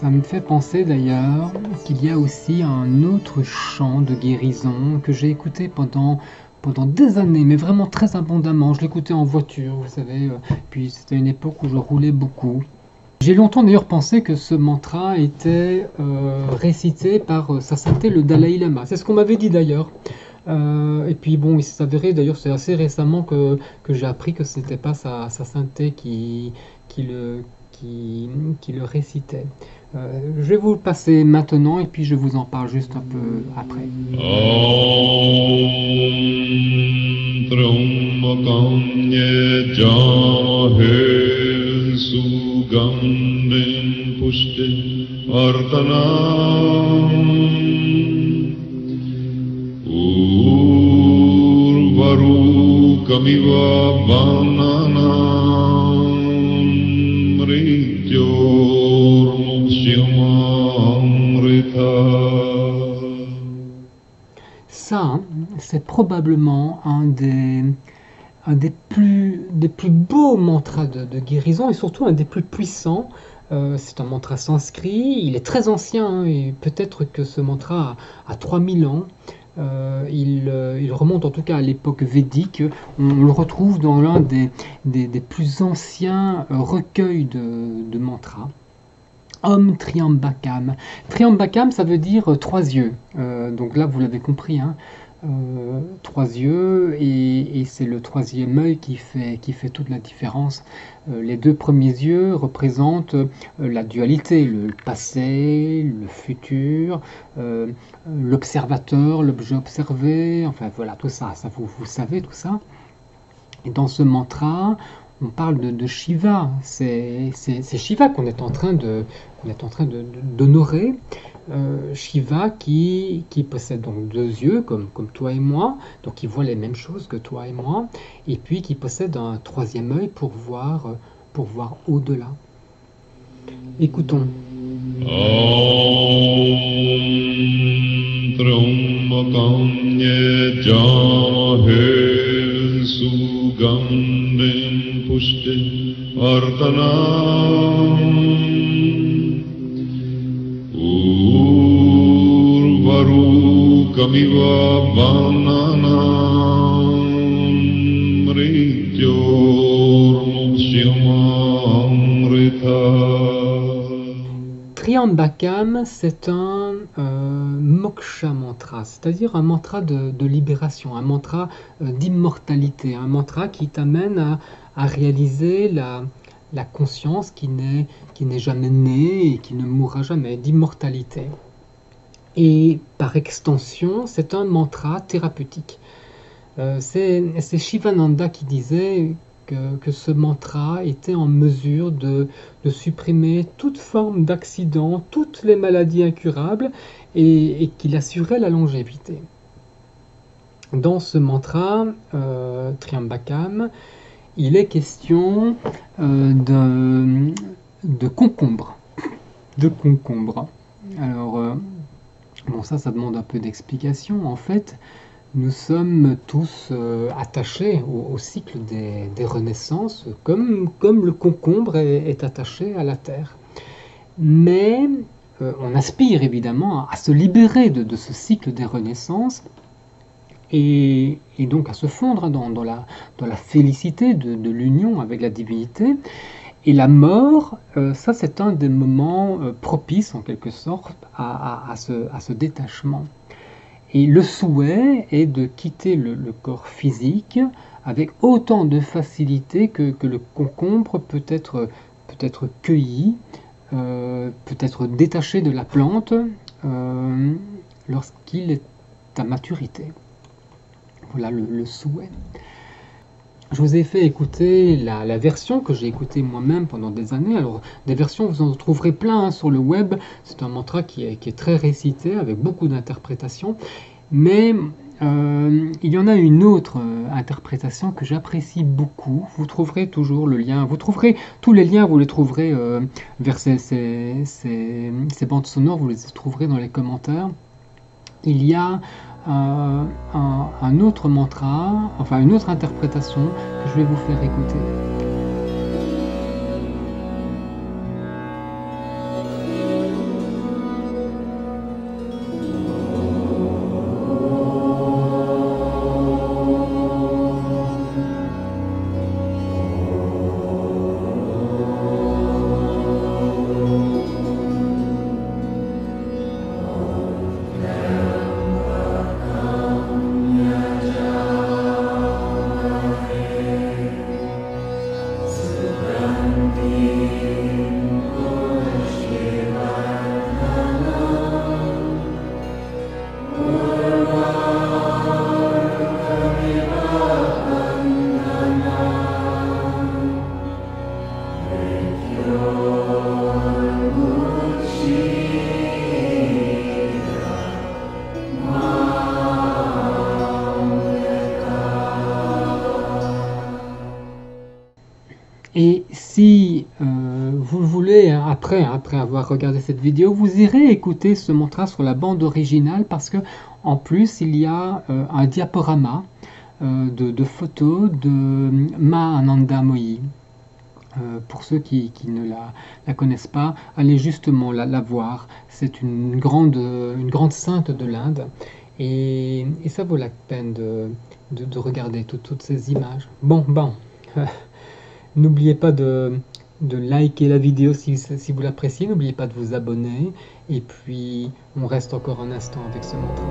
Ça me fait penser d'ailleurs qu'il y a aussi un autre chant de guérison que j'ai écouté pendant des années, mais vraiment très abondamment. Je l'écoutais en voiture, vous savez, puis c'était une époque où je roulais beaucoup. J'ai longtemps d'ailleurs pensé que ce mantra était récité par Sa Sainteté le Dalai Lama. C'est ce qu'on m'avait dit d'ailleurs. Et puis bon, il s'est avéré d'ailleurs, c'est assez récemment que j'ai appris que c'était pas Sa Sainteté qui le, qui le récitait. Je vais vous le passer maintenant et puis je vous en parle juste un peu après. Ça, hein, c'est probablement un des plus beaux mantras de guérison et surtout un des plus puissants. C'est un mantra sanskrit, il est très ancien, hein, et peut-être que ce mantra a 3000 ans. Il remonte en tout cas à l'époque védique. On le retrouve dans l'un des plus anciens recueils de mantras. Om Triambakam. Triambakam, ça veut dire trois yeux. Donc là, vous l'avez compris, hein, trois yeux, et c'est le troisième œil qui fait toute la différence. Les deux premiers yeux représentent la dualité, le passé, le futur, l'observateur, l'objet observé, enfin voilà, tout ça, vous savez tout ça. Et dans ce mantra, on parle de Shiva. C'est Shiva qu'on est en train d'honorer. Shiva qui possède donc deux yeux comme toi et moi, donc qui voit les mêmes choses que toi et moi, et puis qui possède un troisième œil pour voir au-delà. Écoutons. Triambakam, c'est un moksha mantra, c'est-à-dire un mantra de libération, un mantra d'immortalité, un mantra qui t'amène à réaliser la conscience qui n'est jamais née et qui ne mourra jamais, d'immortalité. Et par extension, c'est un mantra thérapeutique. C'est Shivananda qui disait que ce mantra était en mesure de supprimer toute forme d'accident, toutes les maladies incurables, et qu'il assurait la longévité. Dans ce mantra, Triambakam, il est question de concombre. De concombre. Alors, bon, ça demande un peu d'explication. En fait, nous sommes tous attachés au cycle des renaissances, comme le concombre est attaché à la terre. Mais on aspire évidemment à se libérer de ce cycle des renaissances et donc à se fondre dans la félicité de l'union avec la divinité. Et la mort, ça c'est un des moments propices en quelque sorte à ce détachement. Et le souhait est de quitter le corps physique avec autant de facilité que le concombre peut être cueilli, peut être détaché de la plante lorsqu'il est à maturité. Voilà le souhait. Je vous ai fait écouter la version que j'ai écoutée moi-même pendant des années. Alors, des versions, vous en trouverez plein, hein, sur le web. C'est un mantra qui est très récité, avec beaucoup d'interprétations. Mais il y en a une autre interprétation que j'apprécie beaucoup. Vous trouverez toujours le lien. Vous trouverez tous les liens, vous les trouverez vers ces bandes sonores, vous les trouverez dans les commentaires. Il y a un autre mantra, enfin une autre interprétation que je vais vous faire écouter. après, hein, après avoir regardé cette vidéo, vous irez écouter ce mantra sur la bande originale parce que en plus il y a un diaporama de photos de Mahananda Moyi. Pour ceux qui ne la connaissent pas, allez justement la voir. C'est une grande sainte de l'Inde et ça vaut la peine de regarder toutes ces images. Bon, n'oubliez pas de liker la vidéo si vous l'appréciez, n'oubliez pas de vous abonner et puis on reste encore un instant avec ce mantra.